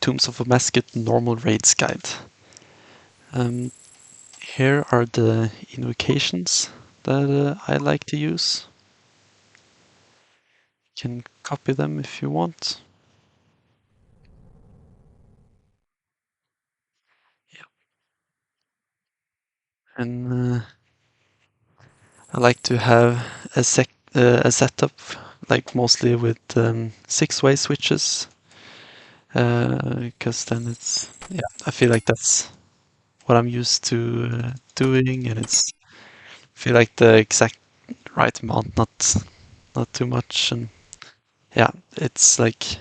Tombs of a Mascot normal raids guide. Here are the invocations that I like to use. You can copy them if you want. Yeah. And I like to have a setup like mostly with 6-way switches, because then it's, yeah, I feel like that's what I'm used to doing, and it's feel like the exact right amount, not too much, and yeah, it's like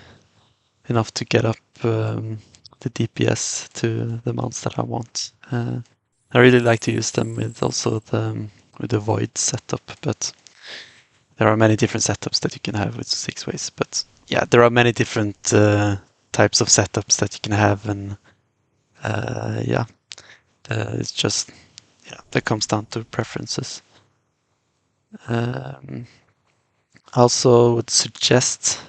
enough to get up the DPS to the amounts that I want. I really like to use them with also with the void setup, but there are many different setups that you can have with 6-ways. But yeah, there are many different types of setups that you can have, and yeah, it's just, yeah, that comes down to preferences. I also would suggest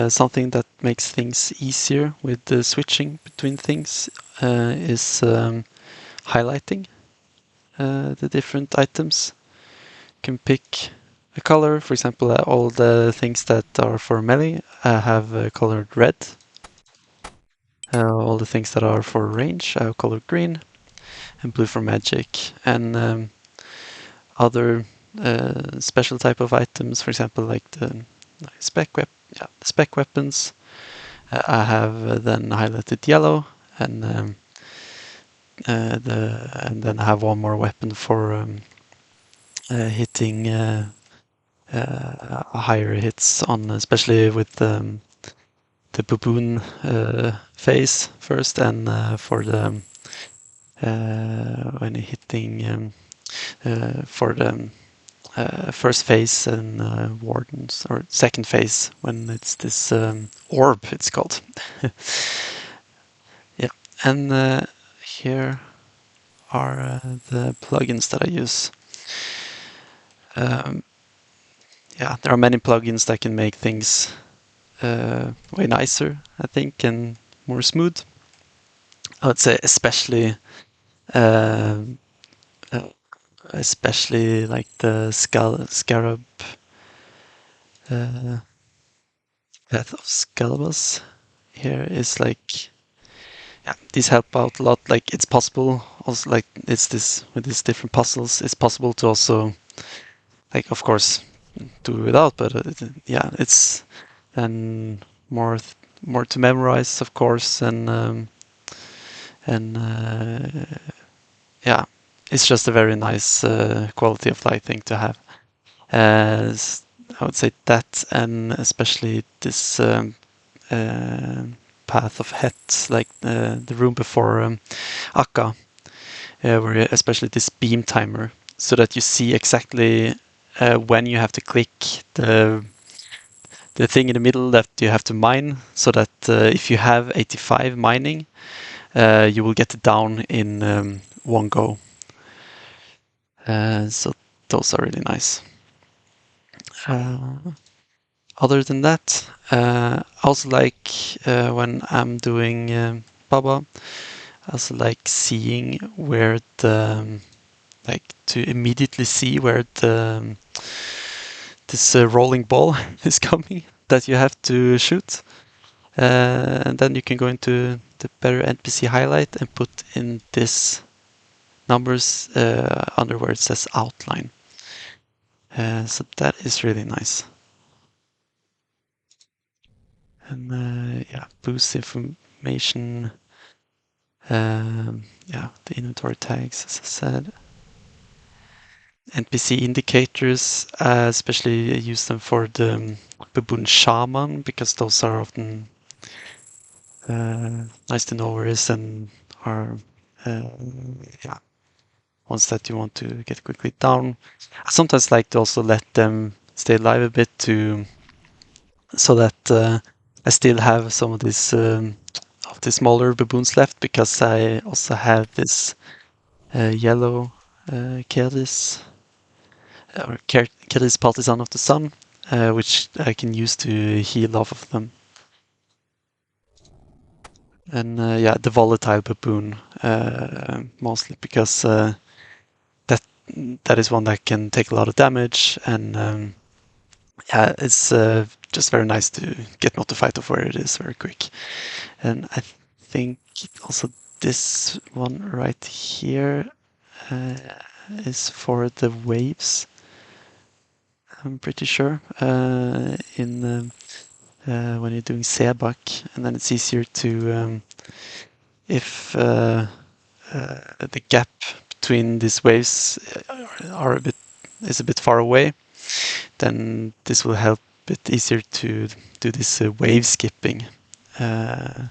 something that makes things easier with the switching between things is highlighting the different items. You can pick a color. For example, all the things that are for melee have colored red. All the things that are for range have colored green, and blue for magic. And other special type of items, for example, like the spec weapons, I have then highlighted yellow, and then I have one more weapon for hitting higher hits on, especially with the baboon phase first, and for the when hitting for the first phase and wardens, or second phase when it's this orb, it's called. Yeah, and here are the plugins that I use. Yeah, there are many plugins that can make things way nicer, I think, and more smooth. I would say uh, uh, especially like the Scarab uh, Path of Scalabus here is like, yeah, these help out a lot. Like it's possible also, like it's this with these different puzzles, it's possible to also, like, of course, do without, but yeah, it's then more to memorize, of course, and yeah, it's just a very nice quality of life thing to have. I would say that, and especially this path of Het, like the room before Akka, where especially this beam timer, so that you see exactly when you have to click the thing in the middle that you have to mine, so that if you have 85 mining, you will get it down in one go. So those are really nice. Other than that, I also like when I'm doing Baba, I also like seeing where like to immediately see where this rolling ball is coming that you have to shoot. And then you can go into the better NPC highlight and put in this numbers under where it says outline. So that is really nice. And yeah, boost information. Yeah, the inventory tags, as I said. NPC indicators, especially use them for the baboon shaman, because those are often nice to know where it is, and are yeah, ones that you want to get quickly down. I sometimes like to also let them stay alive a bit so that I still have some of this of the smaller baboons left, because I also have this yellow Kerdis, or Kerdis Partisan of the Sun, which I can use to heal off of them. And yeah, the volatile baboon mostly because that that is one that can take a lot of damage, and yeah, it's just very nice to get notified of where it is very quick. And I think also this one right here uh, is for the waves. I'm pretty sure in when you're doing Seebach, and then it's easier to if the gap between these waves are a bit is a bit far away, then this will help it easier to do this wave skipping. Uh,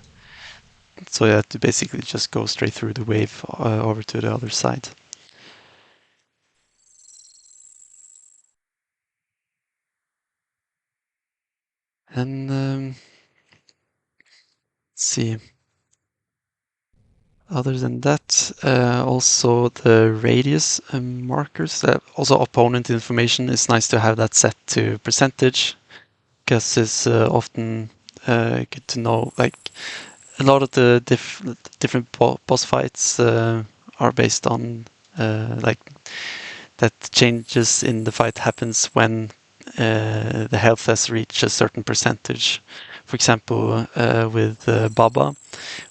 so you have to basically just go straight through the wave over to the other side. And let's see. Other than that, also the radius markers, also opponent information is nice to have that set to percentage because it's often good to know. Like a lot of the different boss fights are based on like that changes in the fight happens when the health has reached a certain percentage. For example, with Baba,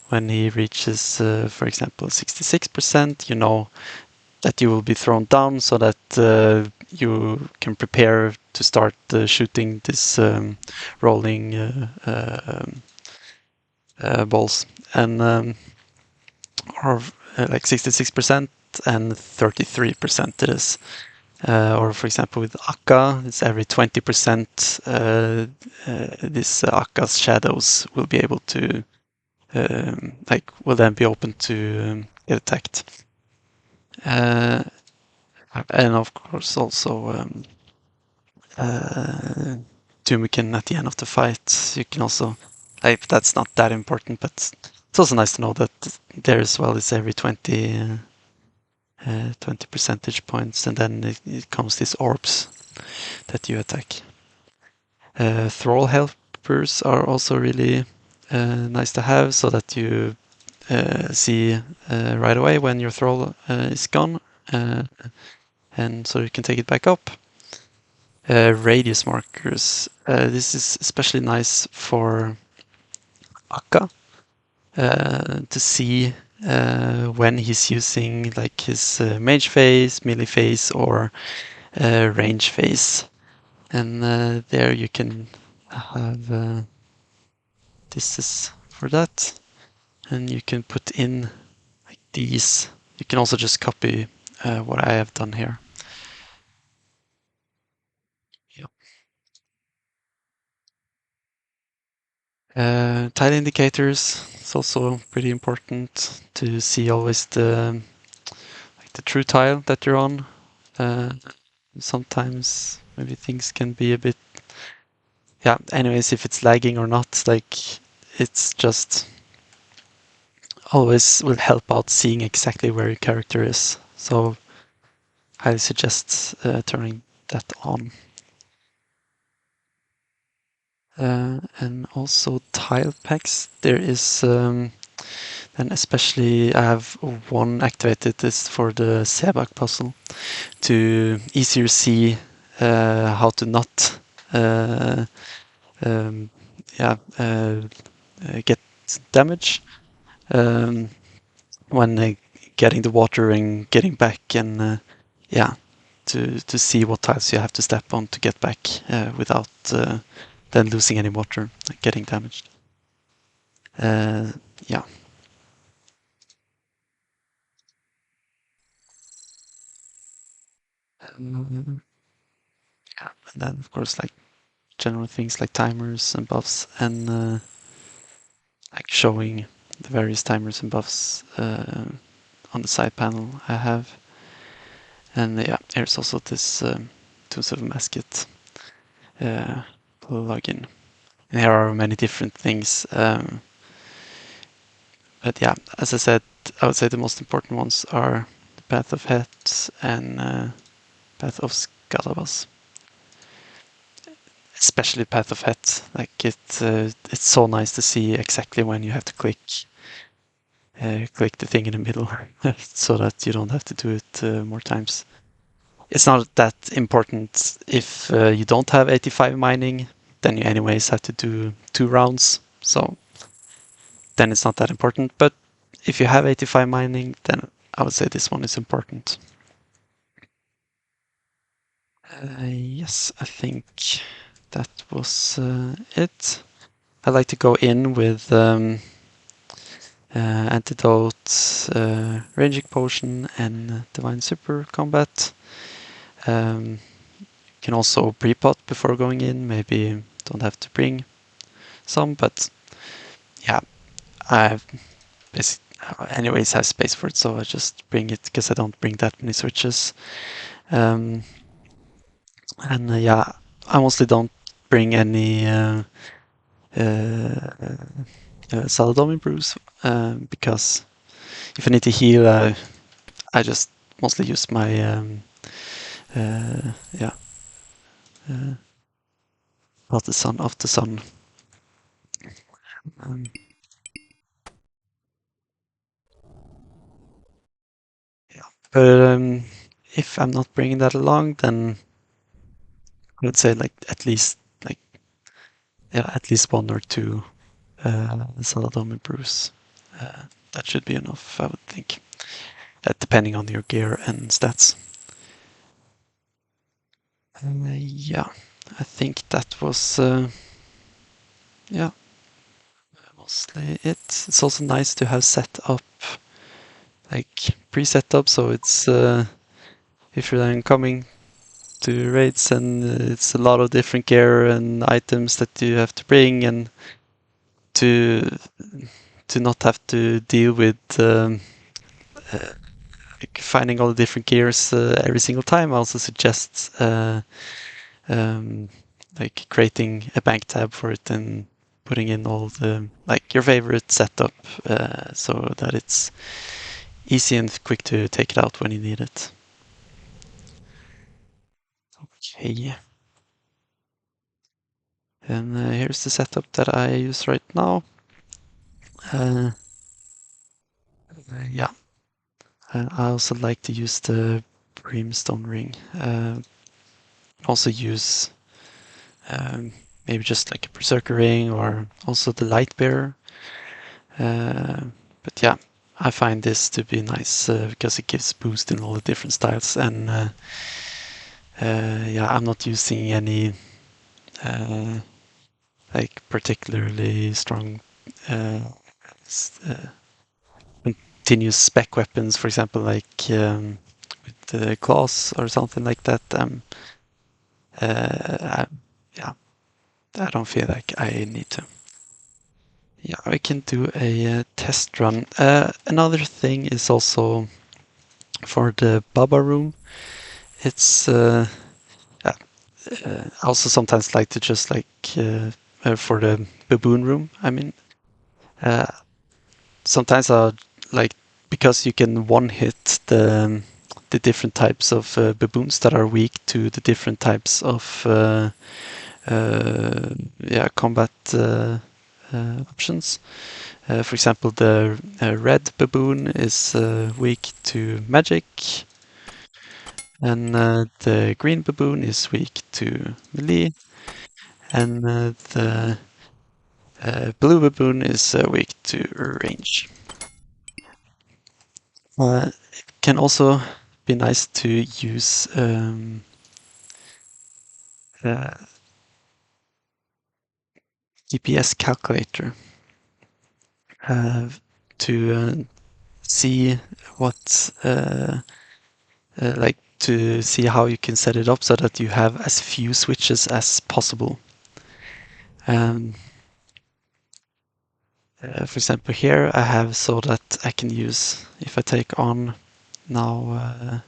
when he reaches, for example, 66%, you know that you will be thrown down so that you can prepare to start shooting this rolling balls. And or like 66% and 33% it is. Or for example with Akka, it's every 20% this Akka's shadows will be able to like will then be open to get attacked. Uh, and of course also uh, Tumikin at the end of the fight. You can also like that's not that important, but it's also nice to know that there as well is every 20 percentage points, and then it comes these orbs that you attack. Thrall helpers are also really nice to have, so that you see right away when your thrall is gone, and so you can take it back up. Radius markers. This is especially nice for Akka to see when he's using like his mage phase, melee phase, or range phase. And there you can have this is for that, and you can put in like these. You can also just copy what I have done here. Yep. Tile indicators. It's also pretty important to see always the true tile that you're on. Uh, Sometimes maybe things can be a bit, yeah. Anyways, if it's lagging or not, like it's just always will help out seeing exactly where your character is. So I suggest turning that on. And also tile packs. There is, and especially I have one activated. This for the Sebak puzzle to easier see how to not, um, yeah, get damage um, when getting the water and getting back, and yeah, to see what tiles you have to step on to get back without then losing any water, like getting damaged. Yeah. Um, yeah, and then of course like general things like timers and buffs, and like showing the various timers and buffs on the side panel I have. And yeah, there's also this Tools of a Masket plugin. And there are many different things. But yeah, as I said, I would say the most important ones are the Path of Het and Path of Scalabas. Especially Path of Het. Like it's so nice to see exactly when you have to click. click the thing in the middle so that you don't have to do it more times. It's not that important if you don't have 85 mining, then you anyways have to do 2 rounds. So then it's not that important. But if you have 85 mining, then I would say this one is important. Yes, I think that was it. I like to go in with Antidote, Ranging Potion, and Divine Super Combat. You can also pre-pot before going in. Maybe don't have to bring some, but yeah, I anyways have space for it, so I just bring it because I don't bring that many switches. And yeah, I mostly don't bring any Saladomi brews because if I need to heal, I just mostly use my yeah, of the sun. Um, yeah, but if I'm not bringing that along, then I would say like like at least 1 or 2 Saladomi brews. That should be enough, I would think, depending on your gear and stats. Yeah, I think that was yeah, mostly it. It's also nice to have set up like pre-set up, so it's if you're then coming to raids and it's a lot of different gear and items that you have to bring, and to not have to deal with like finding all the different gears every single time. I also suggest um, like creating a bank tab for it and putting in all the like your favorite setup so that it's easy and quick to take it out when you need it. Okay. And here's the setup that I use right now. Uh, yeah, I also like to use the brimstone ring. Also use maybe just like a berserker ring or also the light bearer. But yeah, I find this to be nice because it gives boost in all the different styles. And yeah, I'm not using any uh, like particularly strong uh, continuous spec weapons, for example, like with the claws or something like that. Yeah, I don't feel like I need to. Yeah, I can do a test run. Another thing is also for the Baba room. It's yeah, I also sometimes like to just like for the baboon room. I mean, uh, sometimes I like because you can one hit the different types of baboons that are weak to the different types of yeah combat options. For example, the red baboon is weak to magic, and the green baboon is weak to melee, and the blue baboon is weak to range. It can also be nice to use uh, GPS calculator uh, to see what like to see how you can set it up so that you have as few switches as possible. Um, for example, here I have so that I can use if I take on now,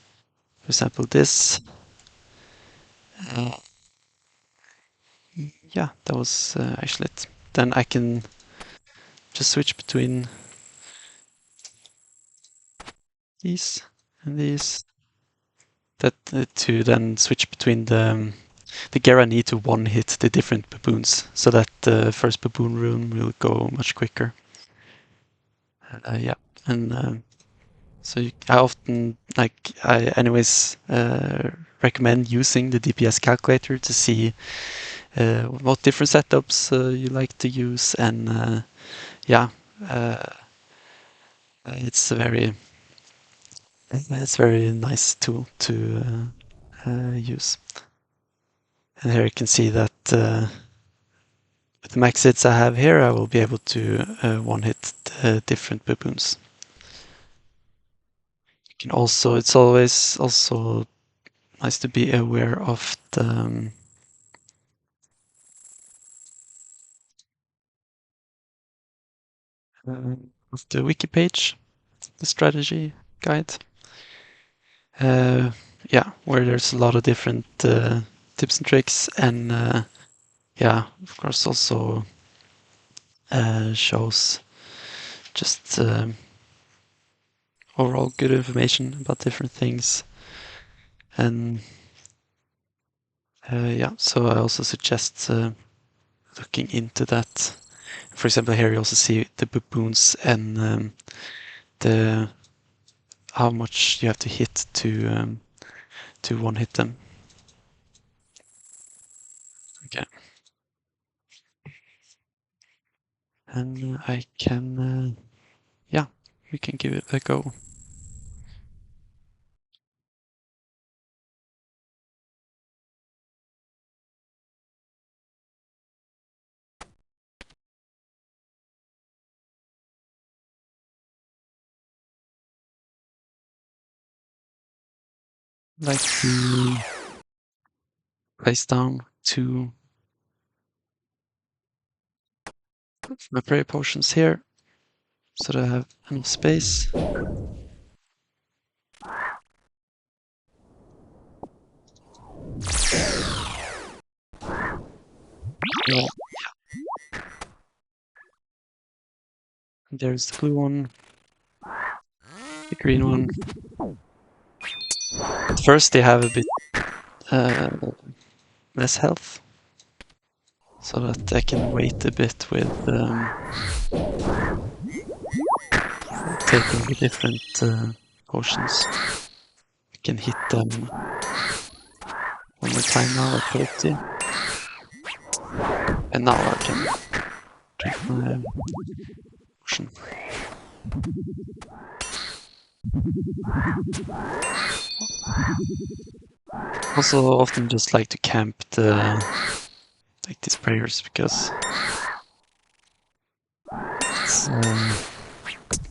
for example, this. Uh, yeah, that was actually it. Then I can just switch between these and these. That to then switch between the gear I need to one hit the different baboons, so that the first baboon rune will go much quicker. Yeah. And so I often, like, I anyways recommend using the DPS calculator to see what different setups you like to use, and yeah, uh, it's a very nice tool to use. And here you can see that with the max hits I have here, I will be able to one-hit different baboons. You can also, it's always also nice to be aware of the wiki page, the strategy guide. Yeah, where there's a lot of different tips and tricks, and yeah, of course also shows just overall good information about different things. And yeah, so I also suggest looking into that. For example, here you also see the baboons and the how much you have to hit to one hit them. Okay, and I can yeah, we can give it a go. Like to place down 2 my prayer potions here, so that I have enough space. Yeah. There's the blue one, the green one. At first they have a bit less health, so that I can wait a bit with taking the different potions. I can hit them one more time now at 30. And now I can drink my potion. Also often just like to camp like these prayers, because it's,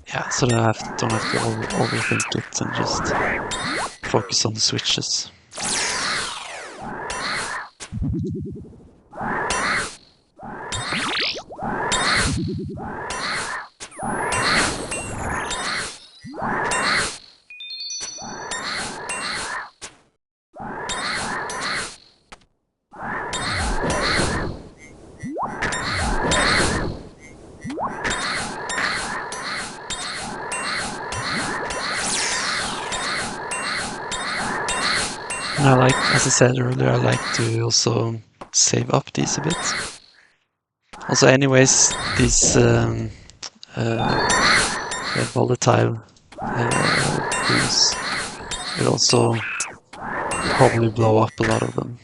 yeah, so that I don't have to overthink it and just focus on the switches. And I like, as I said earlier, I like to also save up these a bit. Also, anyways, these volatile things will also probably blow up a lot of them.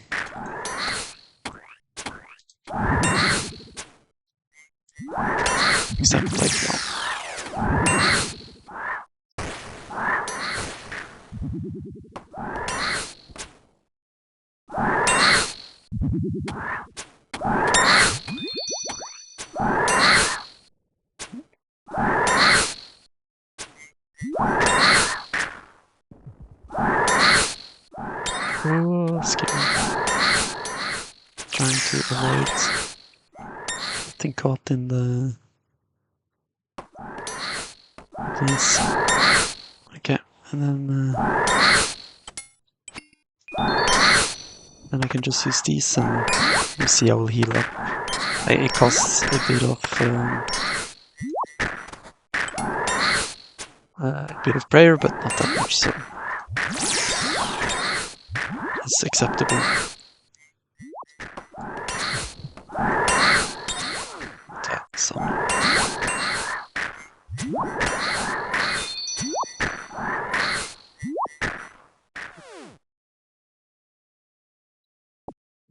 Except like now. Oh, skip. Trying to avoid getting caught in the these. Okay, and then I can just use these, and you see I will heal up. It costs a bit of prayer, but not that much, so it's acceptable. Attack some.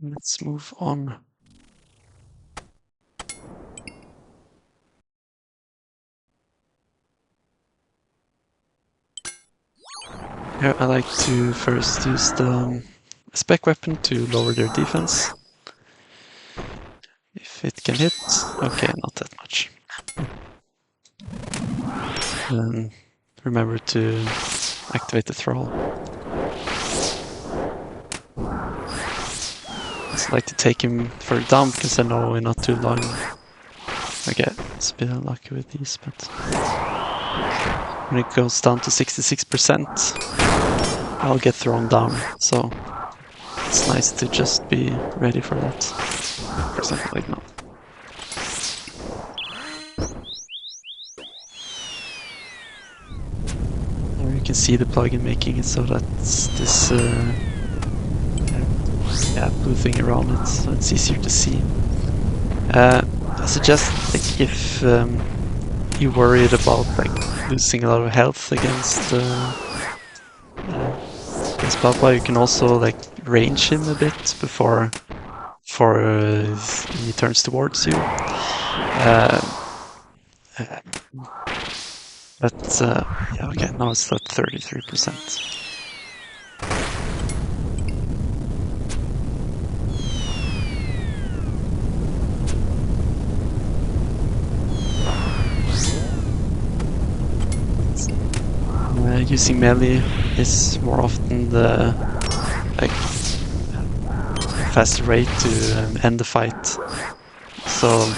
Let's move on. Here I like to first use the spec weapon to lower their defense. If it can hit, okay, not that much. Then remember to activate the thrall. I'd like to take him further down because I know we're not too long. Okay, it's a bit unlucky with these, but when it goes down to 66%, I'll get thrown down. So it's nice to just be ready for that. For example, like now. There you can see the plugin making it so that this blue thing around it, so it's easier to see. I suggest like, if you're worried about like losing a lot of health against Papa, you can also like range him a bit before he turns towards you. But yeah, okay, now it's at 33%. Using melee is more often the like faster way to end the fight. So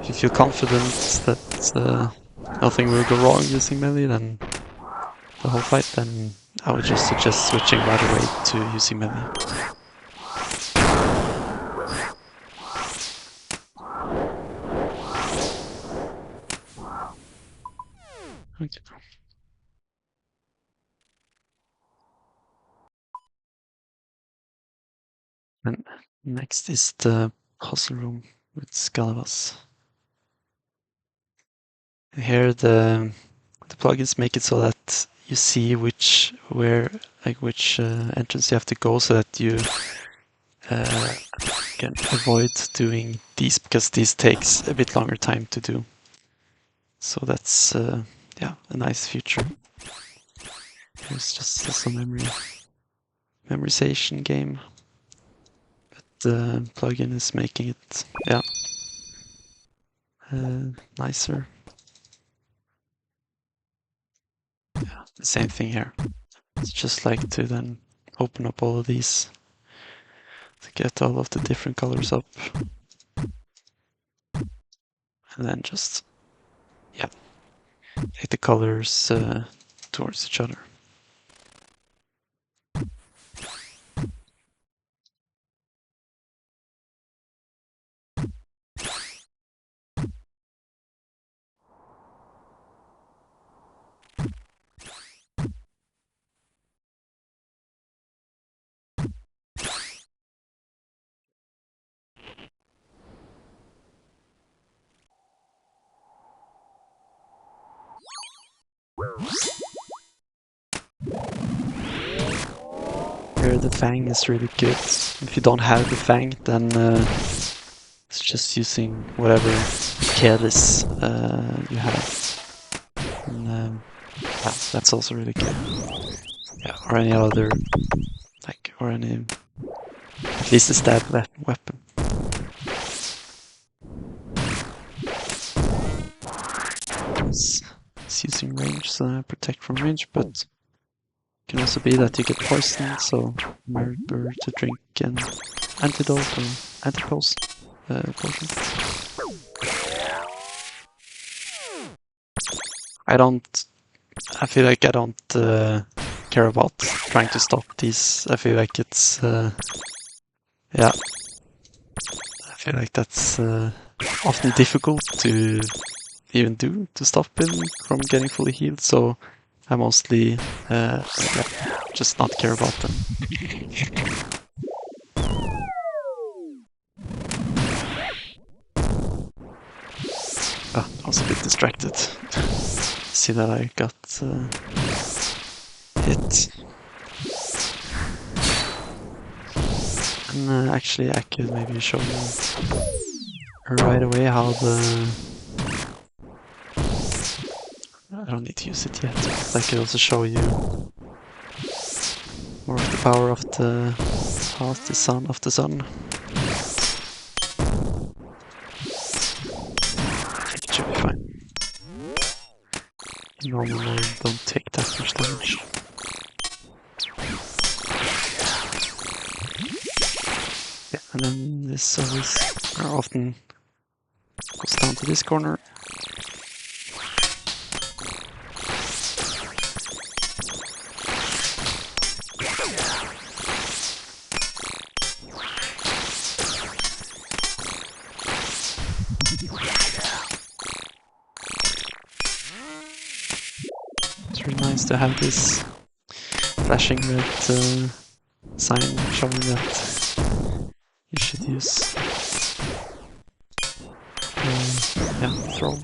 if you feel confident that nothing will go wrong using melee, then the whole fight, then I would just suggest switching right away to using melee. Okay. And next is the puzzle room with Scalavas. Here the plugins make it so that you see which entrance you have to go, so that you can avoid doing these, because these takes a bit longer time to do. So that's yeah, a nice feature. Here's just some memorization game, but the plugin is making it nicer. Yeah, the same thing here. It's just like to then open up all of these to get all of the different colors up, and then just take the colors towards each other. Here the Fang is really good. If you don't have the Fang, then it's just using whatever careless you have. And yeah, that's also really good. Yeah, or any other, like, or any, at least a stab weapon. It's using range, so protect from range, but it can also be that you get poisoned, so remember to drink an antidote or antipulse potion. I feel like I don't care about trying to stop these. I feel like it's yeah, I feel like that's often difficult to even do, to stop him from getting fully healed, so I mostly just not care about them. Oh, I was a bit distracted. See that I got hit. And And actually I could maybe show you right away how the... I don't need to use it yet, but I could also show you more of the power of the sun. I think it should be fine. In normal mode, don't take that much damage. Yeah, and then this always often goes down to this corner. It's really nice to have this flashing red sign showing that you should use yeah, throw.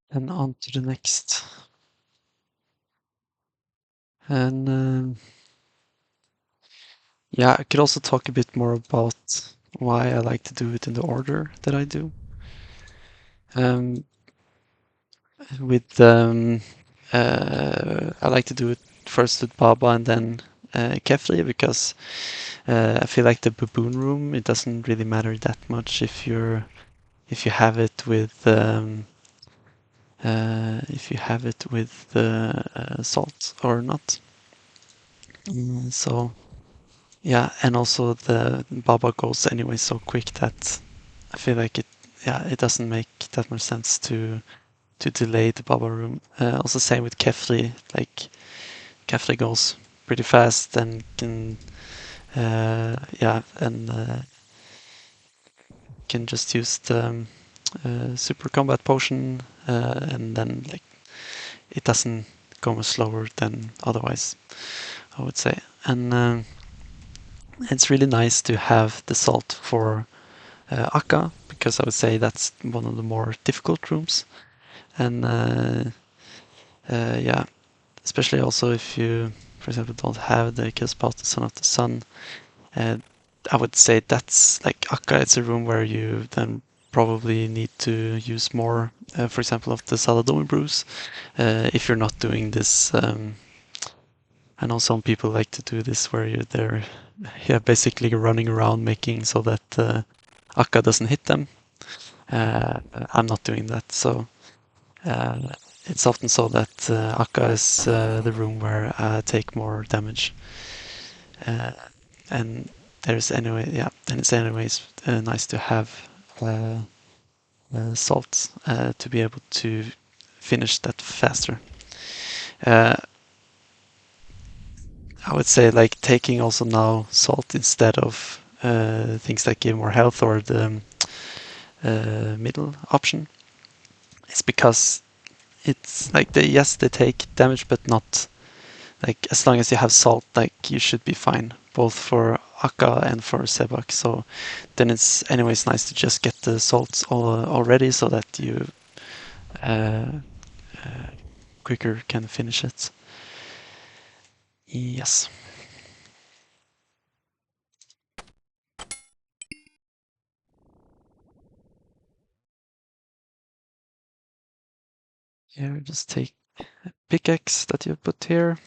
And on to the next. And yeah, I could also talk a bit more about why I like to do it in the order that I do. With I like to do it first with Baba and then Kefli because I feel like the baboon room, it doesn't really matter that much if you have it with salt or not. So yeah, and also the Baba goes anyway so quick that I feel like it doesn't make that much sense to delay the Baba room. Also same with Kefli, like Kefli goes pretty fast and can can just use the super combat potion and then like it doesn't go much slower than otherwise, I would say. And it's really nice to have the salt for Akka because I would say that's one of the more difficult rooms. And yeah, especially also if you, for example, don't have the Kilspout, the Son of the Sun. Uh, I would say that's like Akka. It's a room where you then probably need to use more, for example, of the Saladomi brews. If you're not doing this, I know some people like to do this where they're basically running around making so that Akka doesn't hit them. I'm not doing that, so uh, it's often so that Akka is the room where I take more damage. Uh, and and it's anyways nice to have salt to be able to finish that faster. Uh, I would say like taking also now salt instead of things that give more health or the middle option. It's because it's like they take damage, but not like as long as you have salt, like you should be fine, both for Akka and for Sebak. So then it's anyways nice to just get the salts already so that you uh, quicker can finish it. Yes. Here, just take a pickaxe that you put here.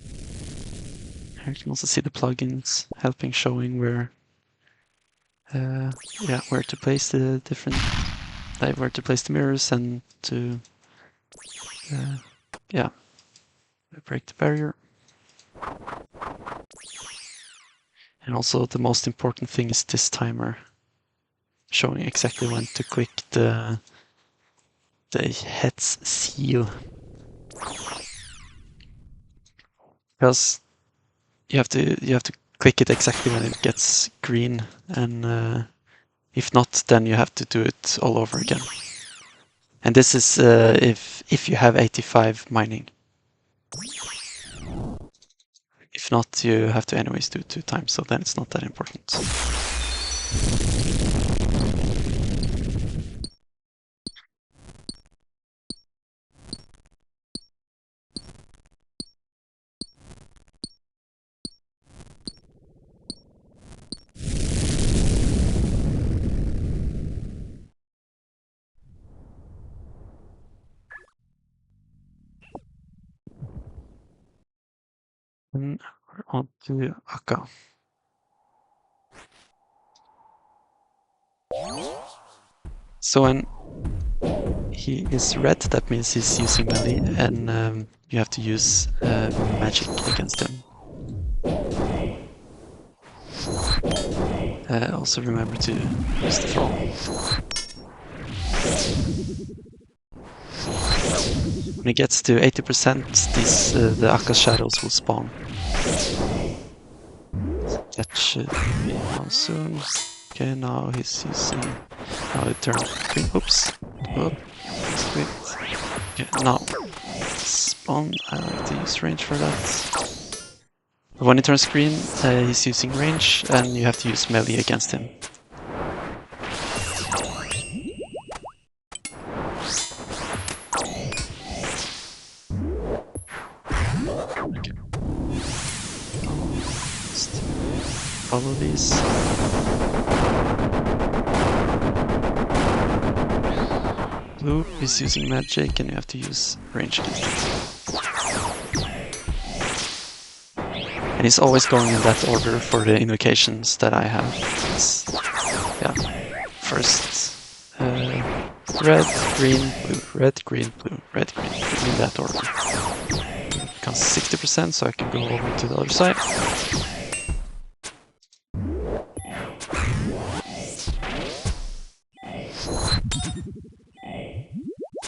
Here you can also see the plugins helping showing where to place the different, like where to place the mirrors and to, uh, yeah, break the barrier. And also the most important thing is this timer, showing exactly when to click the head's seal. Because you have to click it exactly when it gets green, and if not, then you have to do it all over again. And this is if you have 85 mining. If not, you have to anyways do it 2 times, so then it's not that important. And we're on to Akka. So when he is red, that means he's using melee, and you have to use magic against him. Also remember to use the throw. When it gets to 80%, the Akka shadows will spawn. That should be on soon. Okay, now he's using. Now it turned green. Oops. Oh, wait. Okay, now spawn. I like to use range for that. When it turns green, he's using range, and you have to use melee against him. Okay. Just follow these. Blue is using magic, and you have to use range against it. And he's always going in that order for the invocations that I have. It's, yeah, first red, green, blue, red, green, blue, red, green, blue, in that order. It becomes 60%, so I can go over to the other side.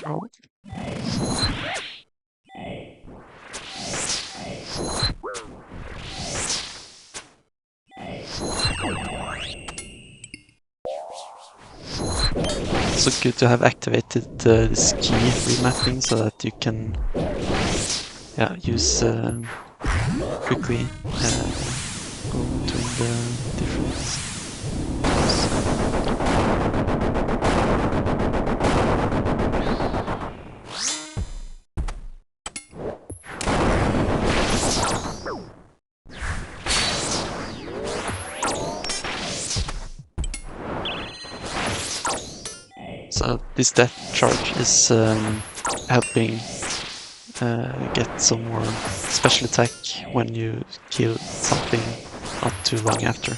Oh. Also good to have activated this key remapping so that you can use quickly go between the different. So this death charge is helping get some more special attack when you kill something not too long after.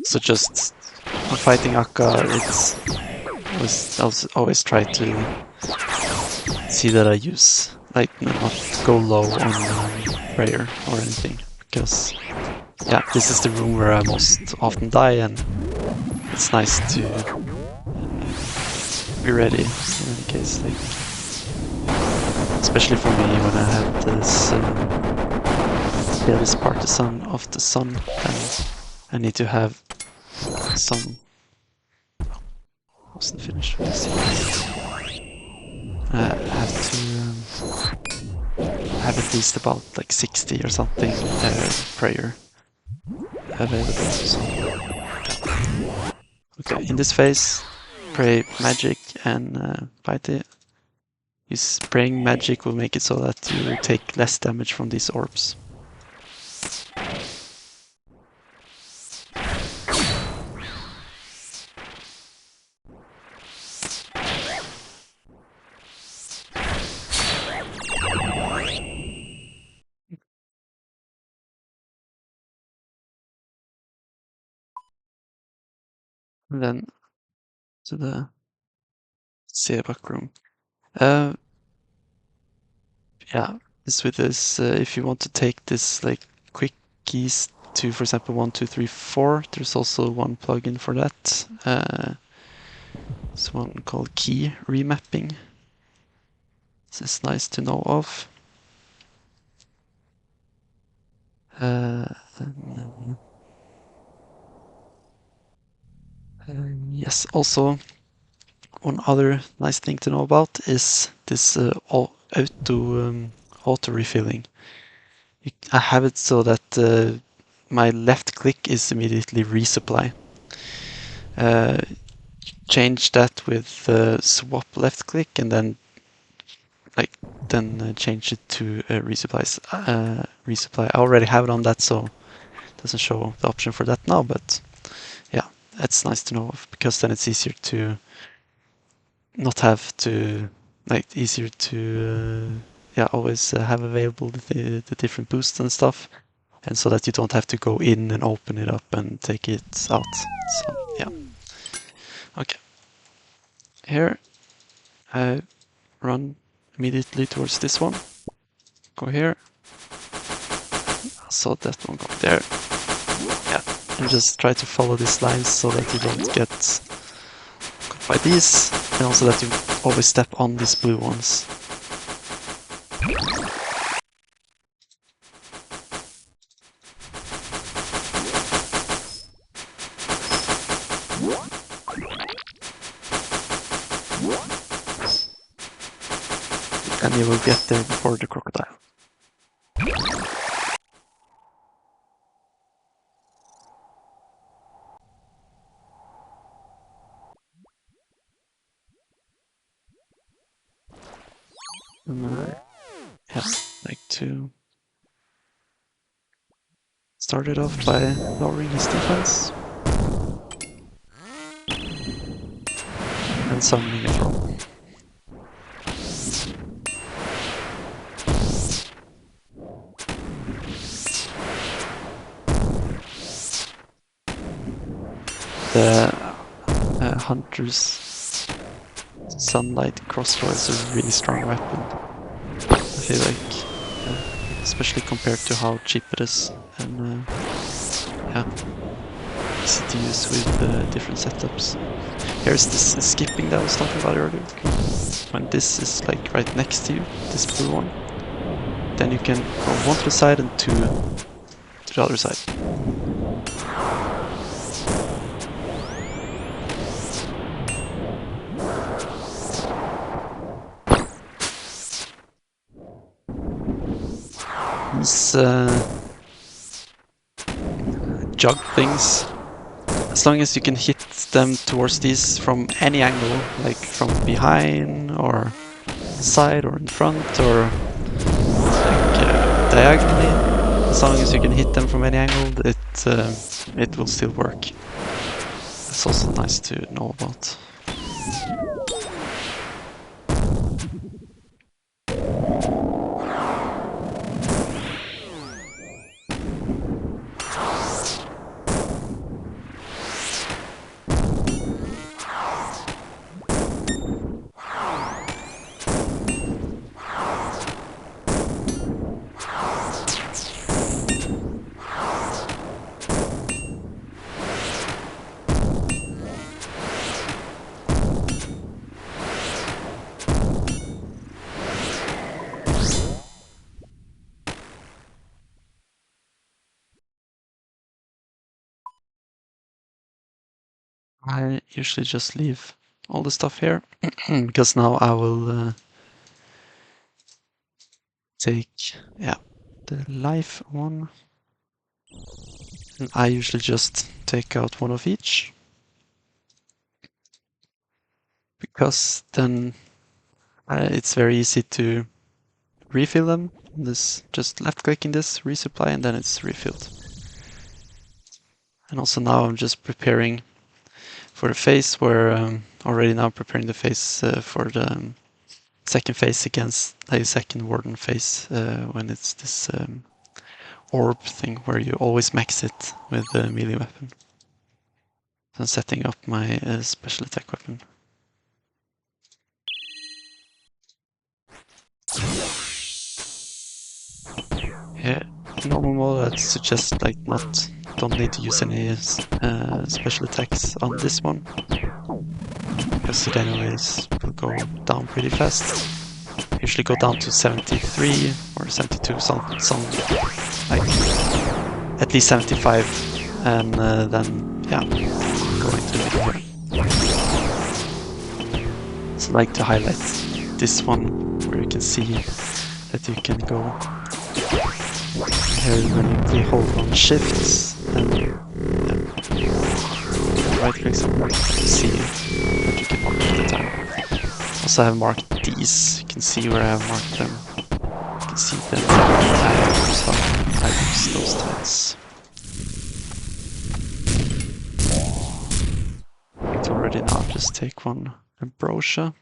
So just when fighting Akka, I always try to see that I use, like, not go low on prayer or anything, because yeah, this is the room where I most often die, and it's nice to be ready in any case, like, especially for me when I have this partisan of the sun, and I need to have some. Wasn't finished with this yet. I have to have at least about like 60 or something prayer available. So. Okay, in this phase, pray magic and piety. Praying magic will make it so that you take less damage from these orbs. And then to the see a back room. Yeah, this with this, if you want to take this like quick keys to, for example, 1, 2, 3, 4, there's also one plugin for that. It's one called key remapping. This is nice to know of. Yes, also one other nice thing to know about is this auto refilling. I have it so that my left click is immediately resupply. Change that with swap left click and then change it to resupply. I already have it on that, so it doesn't show the option for that now, but yeah, that's nice to know of, because then it's easier to not have to, easier to yeah, always have available the different boosts and stuff, and so that you don't have to go in and open it up and take it out. So yeah. Okay. Here I run immediately towards this one. Go here. I saw that one go there. Yeah. And just try to follow these lines so that you don't get caught by these, and also that you always step on these blue ones. And you will get there before the crocodile. And yeah, like to start it off by lowering his defense and summoning a troll. The Hunter's Sunlight Crossbow is a really strong weapon. I feel like, especially compared to how cheap it is, and yeah, easy to use with different setups. Here's this skipping that I was talking about earlier. When this is like right next to you, this blue one, then you can go one to the side and two to the other side. These jug things, as long as you can hit them towards these from any angle, like from behind or side or in front or like diagonally, as long as you can hit them from any angle, it will still work. It's also nice to know about. I usually just leave all the stuff here because now I will take, yeah, the life one. And I usually just take out one of each, because then it's very easy to refill them. This, just left clicking this, resupply, and then it's refilled. And also now I'm just preparing for the phase where already now preparing the phase for the second phase against the second warden phase when it's this orb thing where you always max it with the melee weapon. So I'm setting up my special attack weapon. Yeah, normal mode I'd suggest like don't need to use any special attacks on this one, because it anyways will go down pretty fast. Usually go down to 73 or 72, some like at least 75, and then yeah, go into the middle here. So I like to highlight this one where you can see that you can go here when we hold on shifts and right click somewhere, see that you can mark at the time. Also I have marked these, you can see where I have marked them. You can see them items, how I use those tiles. It's already now, just take one ambrosia.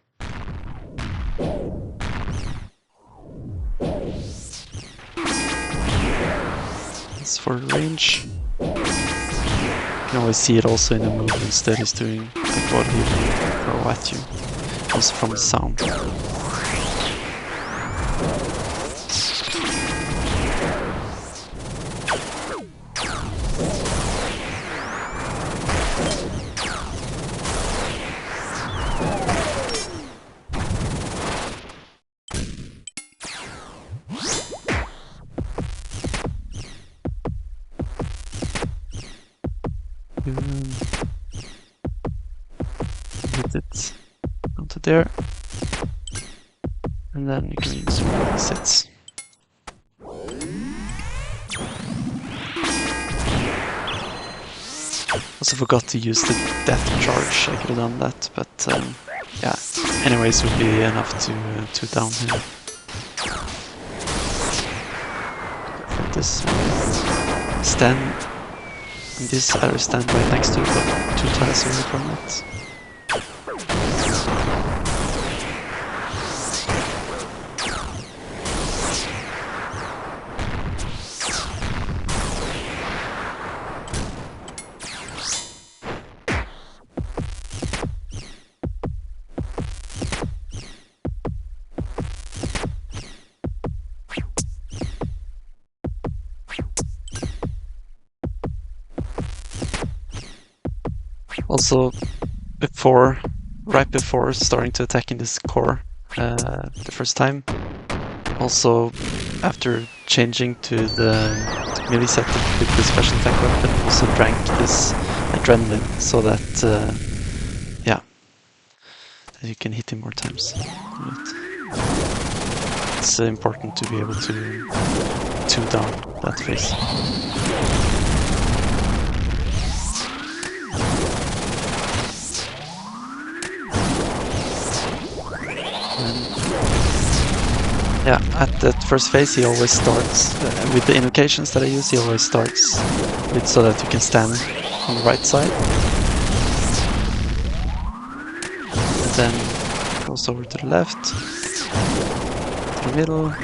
For range. You can always see it also in the movements that he's doing, like what he will throw at you, also from the sound. Hit it onto there, and then you can use resets. Also forgot to use the death charge. I could have done that, but yeah. Anyways, would be enough to down him. For this, stand. And this I will stand right next to, but 2 tiles away from it. Also, right before starting to attack in this core the first time, also after changing to the melee setup with the special attack weapon, also drank this adrenaline so that yeah, that you can hit him more times. It's important to be able to down that phase. Yeah, at that first phase he always starts, with the invocations that I use, he always starts with so that you can stand on the right side. And then goes over to the left, to the middle, and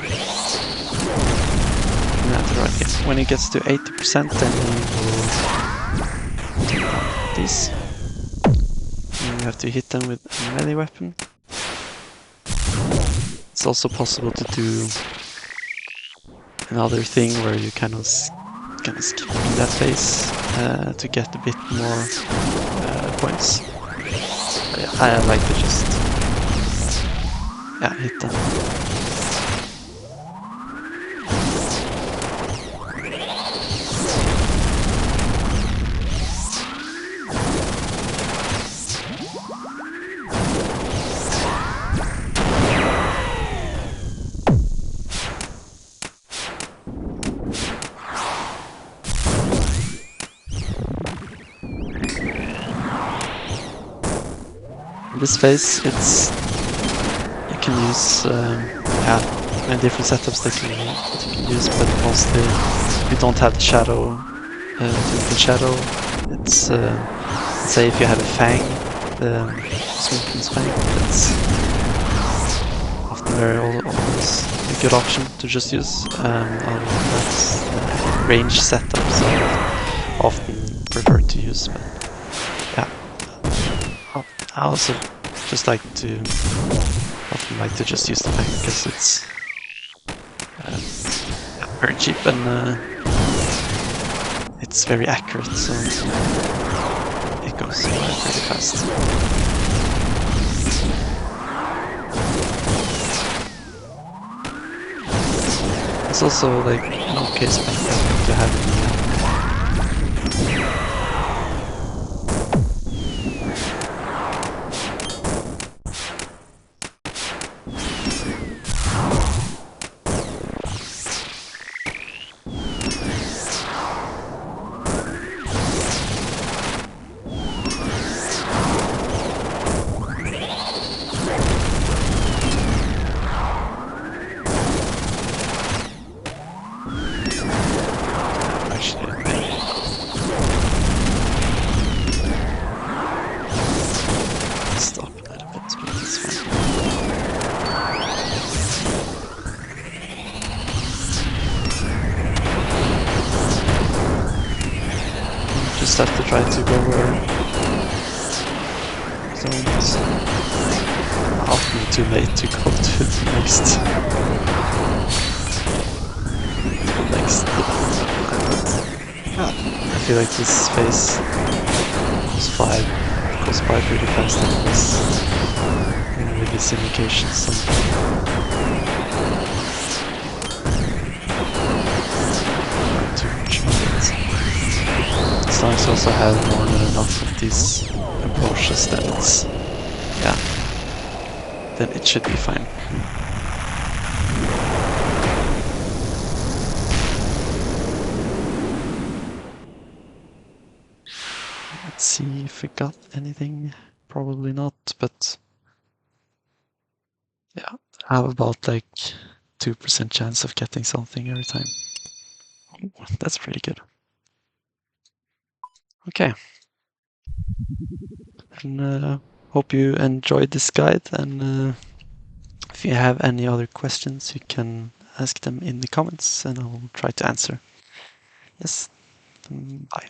then to the right again. When he gets to 80%, then he will do this. And you have to hit them with a melee weapon. It's also possible to do another thing where you kind of skip in that phase to get a bit more points. But yeah, I like to just hit them. In this phase, you can use many different setups that you can use, but mostly you don't have the shadow. The shadow, it's say if you have a fang, the Smokin's fang, that's often always a good option to just use. That's range setups I often prefer to use, but yeah. I also just often like to just use the fang because it's very cheap and it's very accurate, so it goes by pretty fast. It's also like an okay spec to have in the stop a little bit, but that's fine. Just have to try to go where zones often too late to go to the next I feel like this phase goes by pretty fast anyways with these indications. Too much of it. As long as I also have more than enough of these approaches, then it's then it should be fine. Let's see if we got anything. Probably not, but yeah, I have about like 2% chance of getting something every time. Oh, that's pretty good. Okay. And hope you enjoyed this guide, and if you have any other questions, you can ask them in the comments and I'll try to answer. Yes, bye.